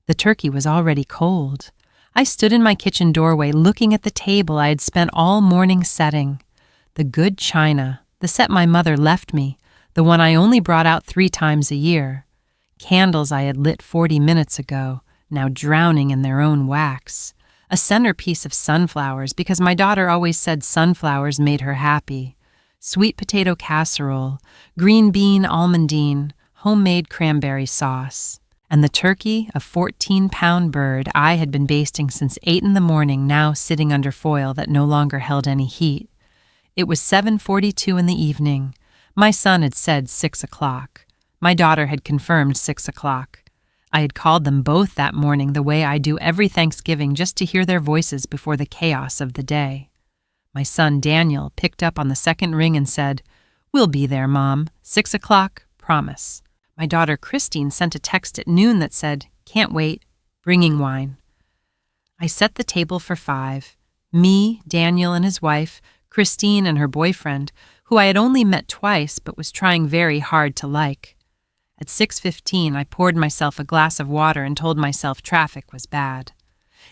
The turkey was already cold. I stood in my kitchen doorway looking at the table I had spent all morning setting. The good china, the set my mother left me, the one I only brought out 3 times a year. Candles I had lit 40 minutes ago, now drowning in their own wax. A centerpiece of sunflowers because my daughter always said sunflowers made her happy. Sweet potato casserole, green bean almondine, homemade cranberry sauce. And the turkey, a 14-pound bird I had been basting since 8 in the morning, now sitting under foil that no longer held any heat. It was 7:42 in the evening. My son had said 6 o'clock. My daughter had confirmed 6 o'clock. I had called them both that morning the way I do every Thanksgiving just to hear their voices before the chaos of the day. My son Daniel picked up on the second ring and said, "We'll be there, Mom. 6 o'clock, promise." My daughter Christine sent a text at noon that said, "Can't wait, bringing wine." I set the table for 5. Me, Daniel and his wife, Christine and her boyfriend, who I had only met twice but was trying very hard to like. At 6:15, I poured myself a glass of water and told myself traffic was bad.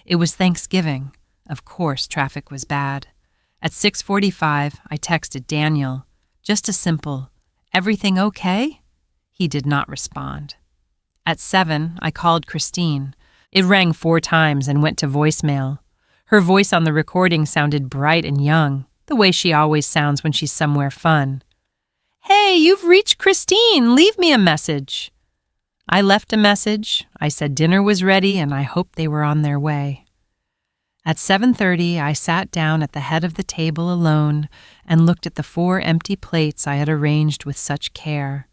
It was Thanksgiving. Of course, traffic was bad. At 6:45, I texted Daniel. Just a simple, "Everything okay?" He did not respond. At 7, I called Christine. It rang 4 times and went to voicemail. Her voice on the recording sounded bright and young, the way she always sounds when she's somewhere fun. "Hey, you've reached Christine. Leave me a message." I left a message. I said dinner was ready and I hoped they were on their way. At 7:30, I sat down at the head of the table alone and looked at the 4 empty plates I had arranged with such care.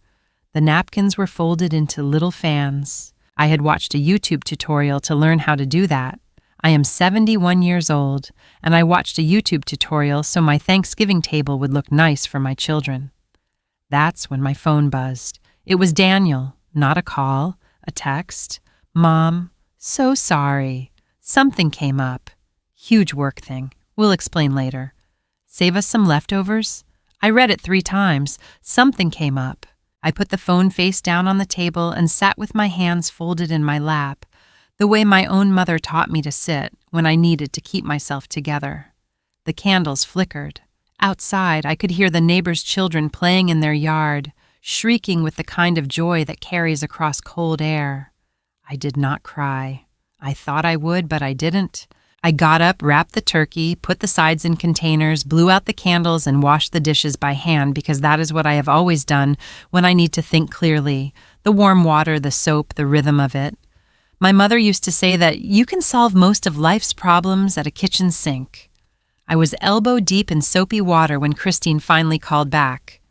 The napkins were folded into little fans. I had watched a YouTube tutorial to learn how to do that. I am 71 years old, and I watched a YouTube tutorial so my Thanksgiving table would look nice for my children. That's when my phone buzzed. It was Daniel, not a call, a text. "Mom, so sorry. Something came up. Huge work thing. We'll explain later. Save us some leftovers?" I read it 3 times. Something came up. I put the phone face down on the table and sat with my hands folded in my lap, the way my own mother taught me to sit when I needed to keep myself together. The candles flickered. Outside, I could hear the neighbors' children playing in their yard, shrieking with the kind of joy that carries across cold air. I did not cry. I thought I would, but I didn't. I got up, wrapped the turkey, put the sides in containers, blew out the candles, and washed the dishes by hand because that is what I have always done when I need to think clearly. The warm water, the soap, the rhythm of it. My mother used to say that you can solve most of life's problems at a kitchen sink. I was elbow deep in soapy water when Christine finally called back.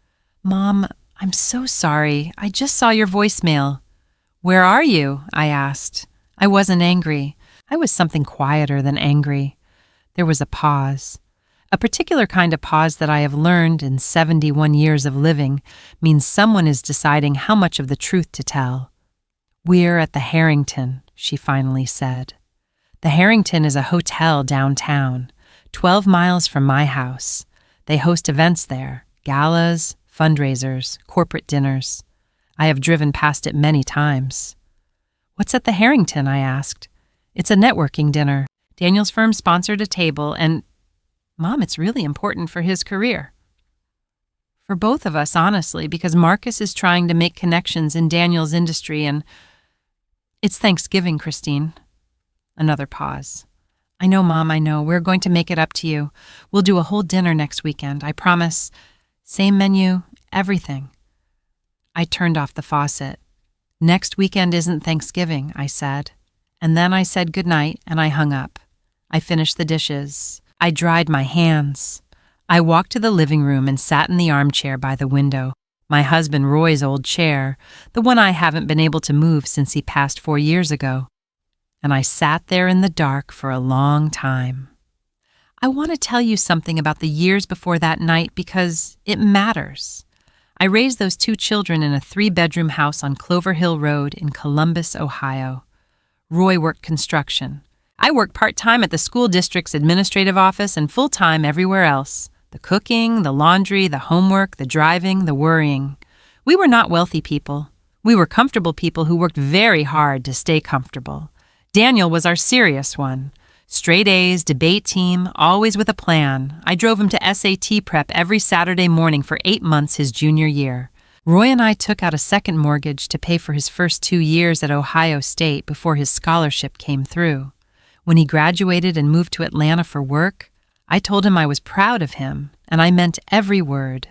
"Mom, I'm so sorry. I just saw your voicemail." "Where are you?" I asked. I wasn't angry. I was something quieter than angry. There was a pause. A particular kind of pause that I have learned in 71 years of living means someone is deciding how much of the truth to tell. "We're at the Harrington," she finally said. The Harrington is a hotel downtown, 12 miles from my house. They host events there, galas, fundraisers, corporate dinners. I have driven past it many times. "What's at the Harrington?" I asked. "It's a networking dinner. Daniel's firm sponsored a table and, Mom, it's really important for his career." For both of us, honestly, because Marcus is trying to make connections in Daniel's industry and it's Thanksgiving, Christine. Another pause. "I know, Mom, I know. We're going to make it up to you. We'll do a whole dinner next weekend, I promise. Same menu, everything." I turned off the faucet. "Next weekend isn't Thanksgiving," I said. And then I said goodnight and I hung up. I finished the dishes. I dried my hands. I walked to the living room and sat in the armchair by the window, my husband Roy's old chair, the one I haven't been able to move since he passed 4 years ago. And I sat there in the dark for a long time. I want to tell you something about the years before that night because it matters. I raised those 2 children in a 3-bedroom house on Clover Hill Road in Columbus, Ohio. Roy worked construction. I worked part-time at the school district's administrative office and full-time everywhere else. The cooking, the laundry, the homework, the driving, the worrying. We were not wealthy people. We were comfortable people who worked very hard to stay comfortable. Daniel was our serious one. Straight A's, debate team, always with a plan. I drove him to SAT prep every Saturday morning for 8 months his junior year. Roy and I took out a second mortgage to pay for his first 2 years at Ohio State before his scholarship came through. When he graduated and moved to Atlanta for work, I told him I was proud of him, and I meant every word.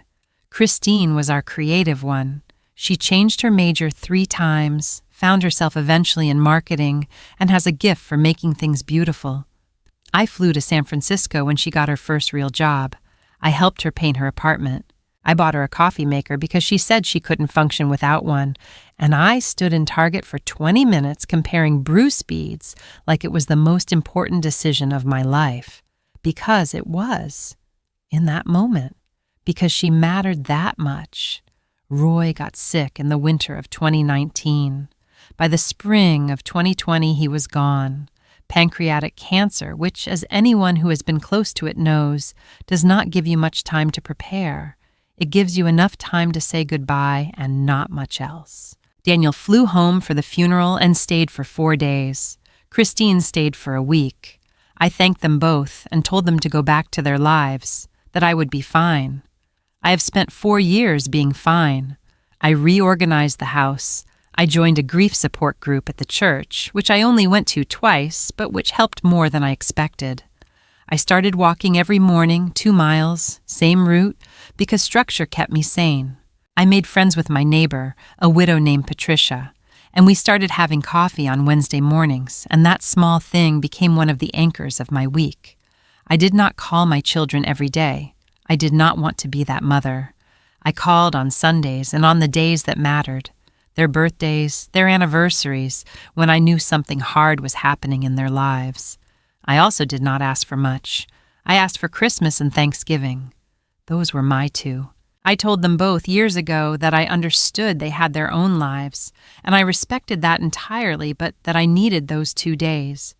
Christine was our creative one. She changed her major 3 times, found herself eventually in marketing, and has a gift for making things beautiful. I flew to San Francisco when she got her first real job. I helped her paint her apartment. I bought her a coffee maker because she said she couldn't function without one, and I stood in Target for 20 minutes comparing brew speeds like it was the most important decision of my life. Because it was, in that moment, because she mattered that much. Roy got sick in the winter of 2019. By the spring of 2020, he was gone. Pancreatic cancer, which, as anyone who has been close to it knows, does not give you much time to prepare. It gives you enough time to say goodbye and not much else. Daniel flew home for the funeral and stayed for 4 days. Christine stayed for a week. I thanked them both and told them to go back to their lives, that I would be fine. I have spent 4 years being fine. I reorganized the house. I joined a grief support group at the church, which I only went to twice, but which helped more than I expected. I started walking every morning, 2 miles, same route, because structure kept me sane. I made friends with my neighbor, a widow named Patricia, and we started having coffee on Wednesday mornings, and that small thing became one of the anchors of my week. I did not call my children every day. I did not want to be that mother. I called on Sundays and on the days that mattered. Their birthdays, their anniversaries, when I knew something hard was happening in their lives. I also did not ask for much. I asked for Christmas and Thanksgiving. Those were my 2. I told them both years ago that I understood they had their own lives, and I respected that entirely, but that I needed those 2 days.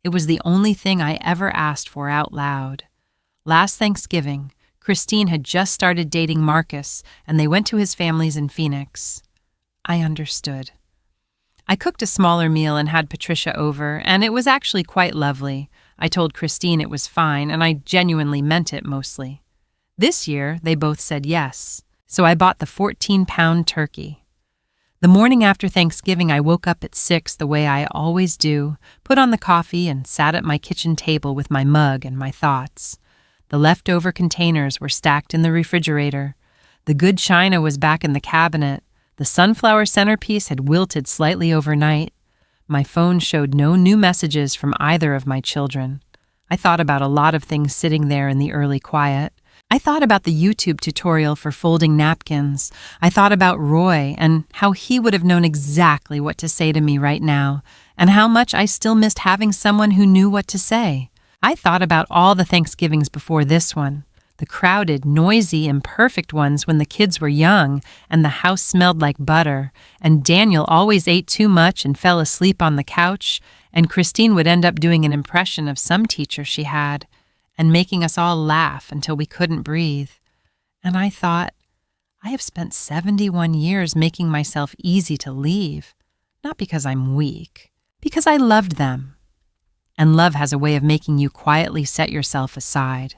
It was the only thing I ever asked for out loud. Last Thanksgiving, Christine had just started dating Marcus, and they went to his family's in Phoenix. I understood. I cooked a smaller meal and had Patricia over, and it was actually quite lovely. I told Christine it was fine, and I genuinely meant it mostly. This year, they both said yes, so I bought the 14-pound turkey. The morning after Thanksgiving, I woke up at 6 the way I always do, put on the coffee, and sat at my kitchen table with my mug and my thoughts. The leftover containers were stacked in the refrigerator. The good china was back in the cabinet. The sunflower centerpiece had wilted slightly overnight. My phone showed no new messages from either of my children. I thought about a lot of things sitting there in the early quiet. I thought about the YouTube tutorial for folding napkins. I thought about Roy and how he would have known exactly what to say to me right now, and how much I still missed having someone who knew what to say. I thought about all the Thanksgivings before this one. The crowded, noisy, imperfect ones when the kids were young and the house smelled like butter, and Daniel always ate too much and fell asleep on the couch, and Christine would end up doing an impression of some teacher she had, and making us all laugh until we couldn't breathe. And I thought, I have spent 71 years making myself easy to leave, not because I'm weak, because I loved them. And love has a way of making you quietly set yourself aside.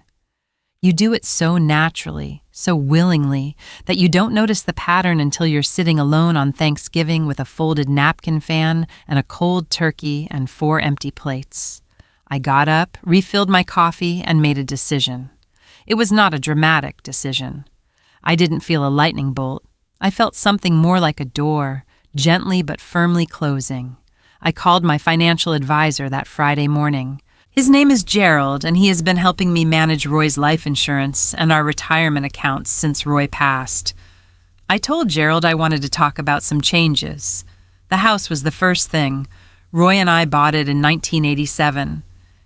You do it so naturally, so willingly, that you don't notice the pattern until you're sitting alone on Thanksgiving with a folded napkin fan and a cold turkey and 4 empty plates. I got up, refilled my coffee, and made a decision. It was not a dramatic decision. I didn't feel a lightning bolt. I felt something more like a door, gently but firmly closing. I called my financial advisor that Friday morning. His name is Gerald, and he has been helping me manage Roy's life insurance and our retirement accounts since Roy passed. I told Gerald I wanted to talk about some changes. The house was the first thing. Roy and I bought it in 1987.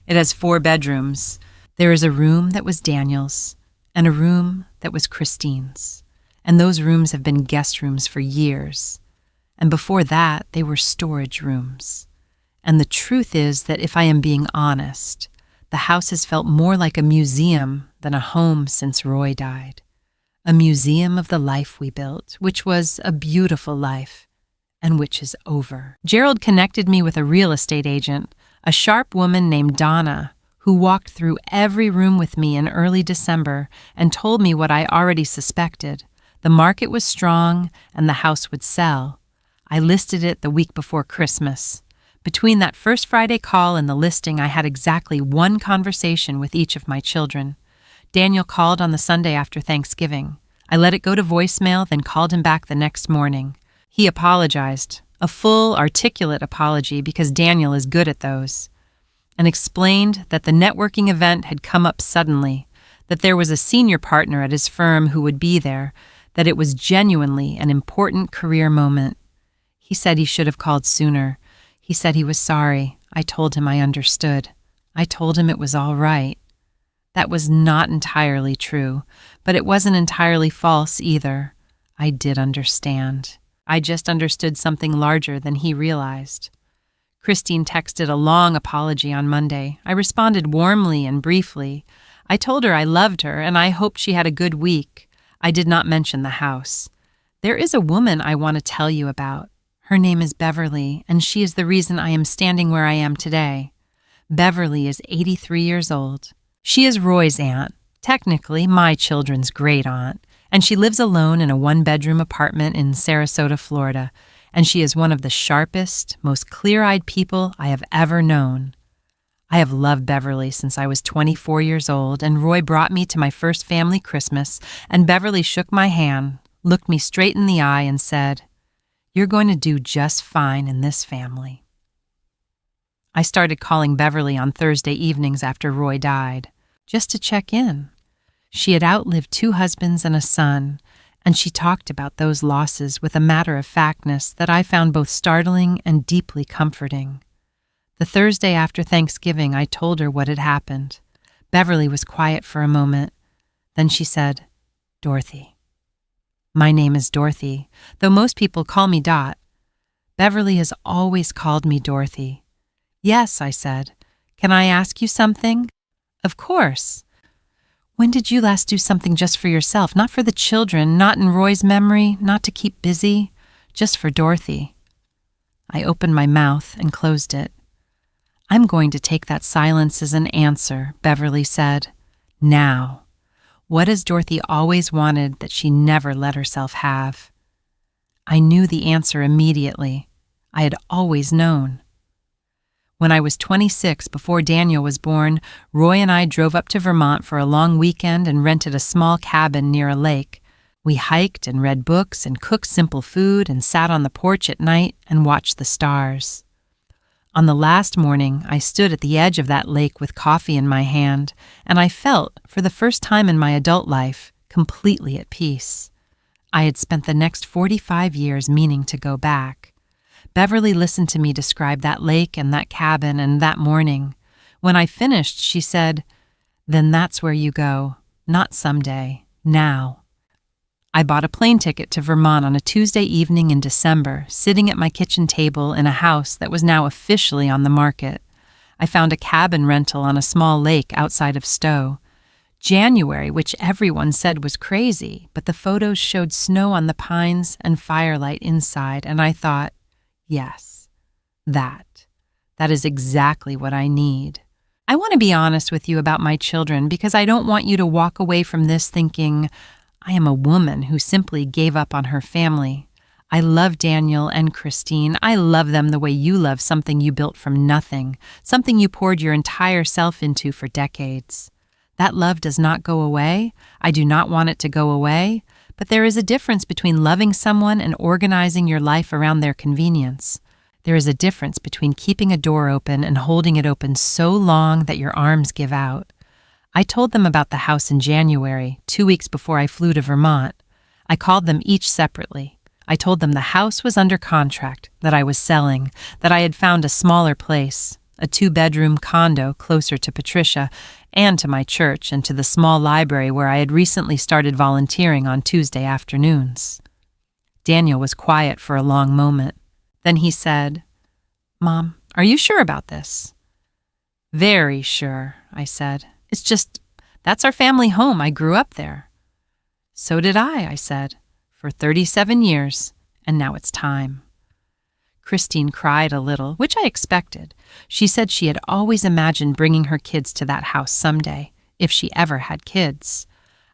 It has 4 bedrooms. There is a room that was Daniel's and a room that was Christine's. And those rooms have been guest rooms for years. And before that, they were storage rooms. And the truth is that if I am being honest, the house has felt more like a museum than a home since Roy died. A museum of the life we built, which was a beautiful life, and which is over. Gerald connected me with a real estate agent. A sharp woman named Donna, who walked through every room with me in early December and told me what I already suspected. The market was strong and the house would sell. I listed it the week before Christmas. Between that first Friday call and the listing, I had exactly one conversation with each of my children. Daniel called on the Sunday after Thanksgiving. I let it go to voicemail, then called him back the next morning. He apologized, a full, articulate apology because Daniel is good at those, and explained that the networking event had come up suddenly, that there was a senior partner at his firm who would be there, that it was genuinely an important career moment. He said he should have called sooner. He said he was sorry. I told him I understood. I told him it was all right. That was not entirely true, but it wasn't entirely false either. I did understand. I just understood something larger than he realized. Christine texted a long apology on Monday. I responded warmly and briefly. I told her I loved her and I hoped she had a good week. I did not mention the house. There is a woman I want to tell you about. Her name is Beverly, and she is the reason I am standing where I am today. Beverly is 83 years old. She is Roy's aunt, technically my children's great-aunt, and she lives alone in a one-bedroom apartment in Sarasota, Florida, and she is one of the sharpest, most clear-eyed people I have ever known. I have loved Beverly since I was 24 years old, and Roy brought me to my first family Christmas, and Beverly shook my hand, looked me straight in the eye, and said, "You're going to do just fine in this family." I started calling Beverly on Thursday evenings after Roy died, just to check in. She had outlived 2 husbands and a son, and she talked about those losses with a matter-of-factness that I found both startling and deeply comforting. The Thursday after Thanksgiving, I told her what had happened. Beverly was quiet for a moment. Then she said, "Dorothy." My name is Dorothy, though most people call me Dot. Beverly has always called me Dorothy. "Yes," I said. "Can I ask you something?" "Of course." "When did you last do something just for yourself, not for the children, not in Roy's memory, not to keep busy, just for Dorothy?" I opened my mouth and closed it. "I'm going to take that silence as an answer," Beverly said. "Now. What has Dorothy always wanted that she never let herself have?" I knew the answer immediately. I had always known. When I was 26, before Daniel was born, Roy and I drove up to Vermont for a long weekend and rented a small cabin near a lake. We hiked and read books and cooked simple food and sat on the porch at night and watched the stars. On the last morning, I stood at the edge of that lake with coffee in my hand, and I felt, for the first time in my adult life, completely at peace. I had spent the next 45 years meaning to go back. Beverly listened to me describe that lake and that cabin and that morning. When I finished, she said, "Then that's where you go. Not someday. Now." I bought a plane ticket to Vermont on a Tuesday evening in December, sitting at my kitchen table in a house that was now officially on the market. I found a cabin rental on a small lake outside of Stowe. January, which everyone said was crazy, but the photos showed snow on the pines and firelight inside, and I thought, yes, that is exactly what I need. I want to be honest with you about my children because I don't want you to walk away from this thinking, I am a woman who simply gave up on her family. I love Daniel and Christine. I love them the way you love something you built from nothing, something you poured your entire self into for decades. That love does not go away. I do not want it to go away, but there is a difference between loving someone and organizing your life around their convenience. There is a difference between keeping a door open and holding it open so long that your arms give out. I told them about the house in January, 2 weeks before I flew to Vermont. I called them each separately. I told them the house was under contract, that I was selling, that I had found a smaller place, a 2-bedroom condo closer to Patricia and to my church and to the small library where I had recently started volunteering on Tuesday afternoons. Daniel was quiet for a long moment. Then he said, "Mom, are you sure about this?" "Very sure," I said. "It's just, that's our family home. I grew up there." "So did I said, "for 37 years, and now it's time." Christine cried a little, which I expected. She said she had always imagined bringing her kids to that house someday, if she ever had kids.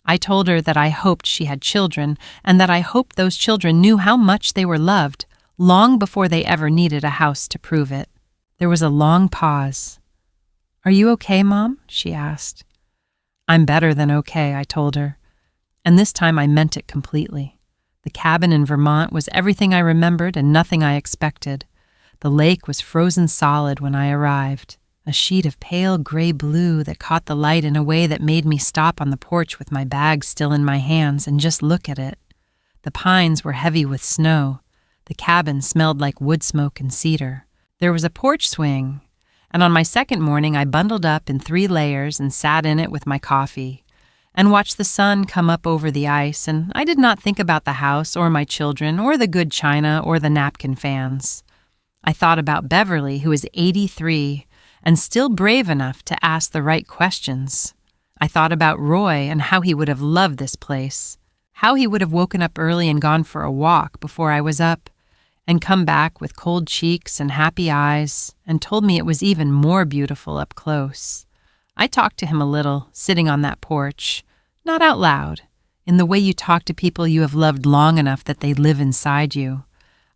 I told her that I hoped she had children, and that I hoped those children knew how much they were loved, long before they ever needed a house to prove it. There was a long pause. "Are you okay, Mom?" she asked. "I'm better than okay," I told her. And this time I meant it completely. The cabin in Vermont was everything I remembered and nothing I expected. The lake was frozen solid when I arrived, a sheet of pale gray blue that caught the light in a way that made me stop on the porch with my bag still in my hands and just look at it. The pines were heavy with snow. The cabin smelled like wood smoke and cedar. There was a porch swing, and on my second morning I bundled up in 3 layers and sat in it with my coffee and watched the sun come up over the ice, and I did not think about the house or my children or the good china or the napkin fans. I thought about Beverly, who is 83 and still brave enough to ask the right questions. I thought about Roy and how he would have loved this place, how he would have woken up early and gone for a walk before I was up, and come back with cold cheeks and happy eyes, and told me it was even more beautiful up close. I talked to him a little, sitting on that porch, not out loud, in the way you talk to people you have loved long enough that they live inside you.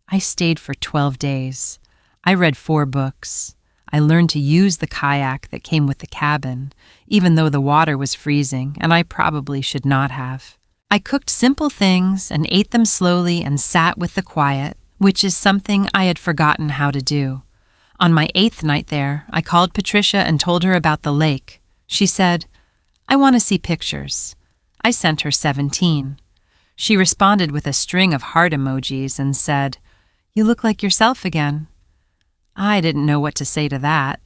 I stayed for 12 days. I read 4 books. I learned to use the kayak that came with the cabin, even though the water was freezing, and I probably should not have. I cooked simple things and ate them slowly and sat with the quiet, which is something I had forgotten how to do. On my 8th night there, I called Patricia and told her about the lake. She said, "I want to see pictures." I sent her 17. She responded with a string of heart emojis and said, "You look like yourself again." I didn't know what to say to that.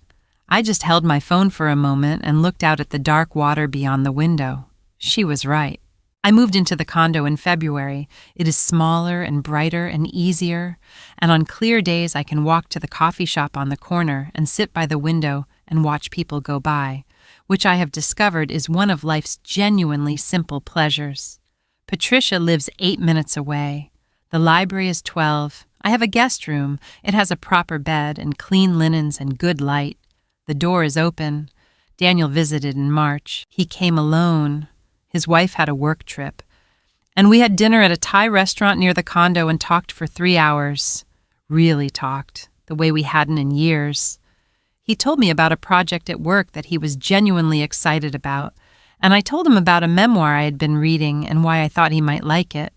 I just held my phone for a moment and looked out at the dark water beyond the window. She was right. I moved into the condo in February. It is smaller and brighter and easier, and on clear days I can walk to the coffee shop on the corner and sit by the window and watch people go by, which I have discovered is one of life's genuinely simple pleasures. Patricia lives 8 minutes away. The library is 12. I have a guest room. It has a proper bed and clean linens and good light. The door is open. Daniel visited in March. He came alone. His wife had a work trip. And we had dinner at a Thai restaurant near the condo and talked for 3 hours. Really talked, the way we hadn't in years. He told me about a project at work that he was genuinely excited about, and I told him about a memoir I had been reading and why I thought he might like it.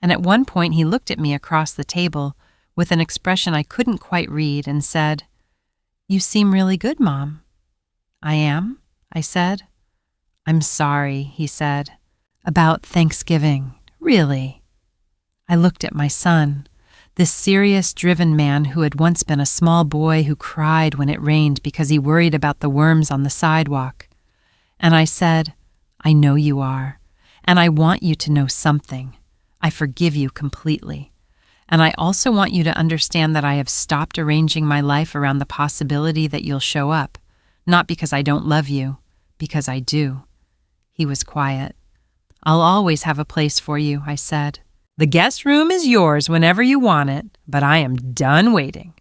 And at one point he looked at me across the table with an expression I couldn't quite read and said, "You seem really good, Mom." "I am?" I said. "I'm sorry," he said. "About Thanksgiving, really." I looked at my son, this serious, driven man who had once been a small boy who cried when it rained because he worried about the worms on the sidewalk. And I said, "I know you are, and I want you to know something. I forgive you completely. And I also want you to understand that I have stopped arranging my life around the possibility that you'll show up, not because I don't love you, because I do." He was quiet. "I'll always have a place for you," I said. "The guest room is yours whenever you want it, but I am done waiting."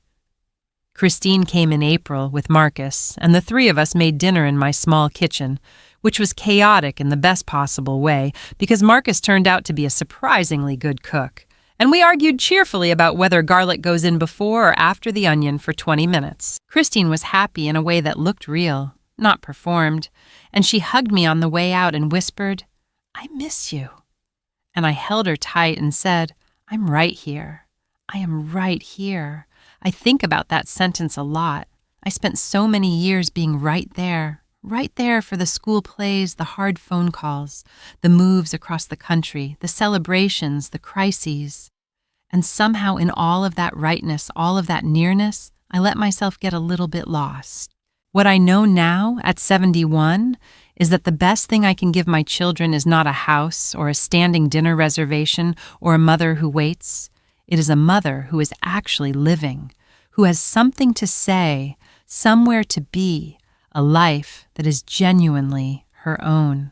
Christine came in April with Marcus, and the 3 of us made dinner in my small kitchen, which was chaotic in the best possible way because Marcus turned out to be a surprisingly good cook, and we argued cheerfully about whether garlic goes in before or after the onion for 20 minutes. Christine was happy in a way that looked real, not performed, and she hugged me on the way out and whispered, "I miss you." And I held her tight and said, "I'm right here. I am right here." I think about that sentence a lot. I spent so many years being right there for the school plays, the hard phone calls, the moves across the country, the celebrations, the crises. And somehow in all of that rightness, all of that nearness, I let myself get a little bit lost. What I know now, at 71, is that the best thing I can give my children is not a house or a standing dinner reservation or a mother who waits. It is a mother who is actually living, who has something to say, somewhere to be, a life that is genuinely her own.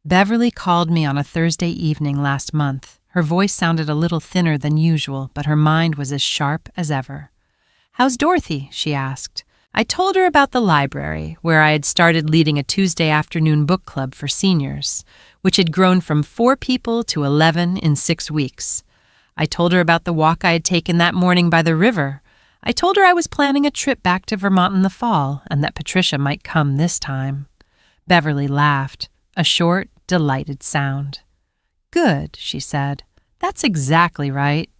Beverly called me on a Thursday evening last month. Her voice sounded a little thinner than usual, but her mind was as sharp as ever. "How's Dorothy?" she asked. I told her about the library, where I had started leading a Tuesday afternoon book club for seniors, which had grown from 4 people to 11 in 6 weeks. I told her about the walk I had taken that morning by the river. I told her I was planning a trip back to Vermont in the fall and that Patricia might come this time. Beverly laughed, a short, delighted sound. "Good," she said. "That's exactly right."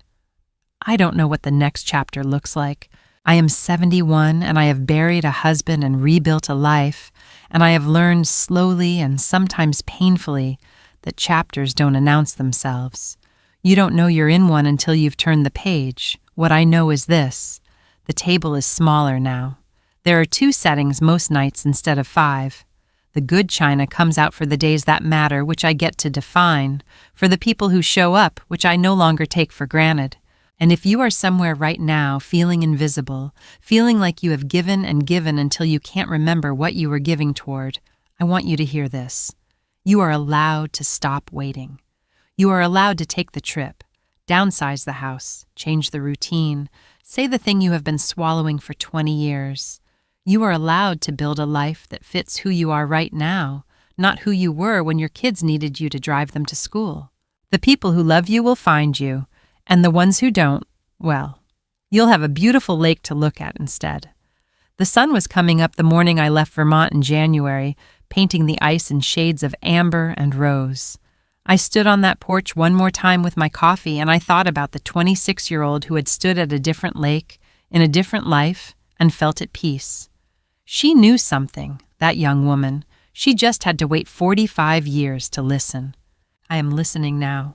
I don't know what the next chapter looks like. I am 71 and I have buried a husband and rebuilt a life, and I have learned slowly and sometimes painfully that chapters don't announce themselves. You don't know you're in one until you've turned the page. What I know is this: the table is smaller now. There are 2 settings most nights instead of 5. The good china comes out for the days that matter, which I get to define, for the people who show up, which I no longer take for granted. And if you are somewhere right now feeling invisible, feeling like you have given and given until you can't remember what you were giving toward, I want you to hear this. You are allowed to stop waiting. You are allowed to take the trip, downsize the house, change the routine, say the thing you have been swallowing for 20 years. You are allowed to build a life that fits who you are right now, not who you were when your kids needed you to drive them to school. The people who love you will find you, and the ones who don't, well, you'll have a beautiful lake to look at instead. The sun was coming up the morning I left Vermont in January, painting the ice in shades of amber and rose. I stood on that porch one more time with my coffee, and I thought about the 26-year-old who had stood at a different lake, in a different life, and felt at peace. She knew something, that young woman. She just had to wait 45 years to listen. I am listening now.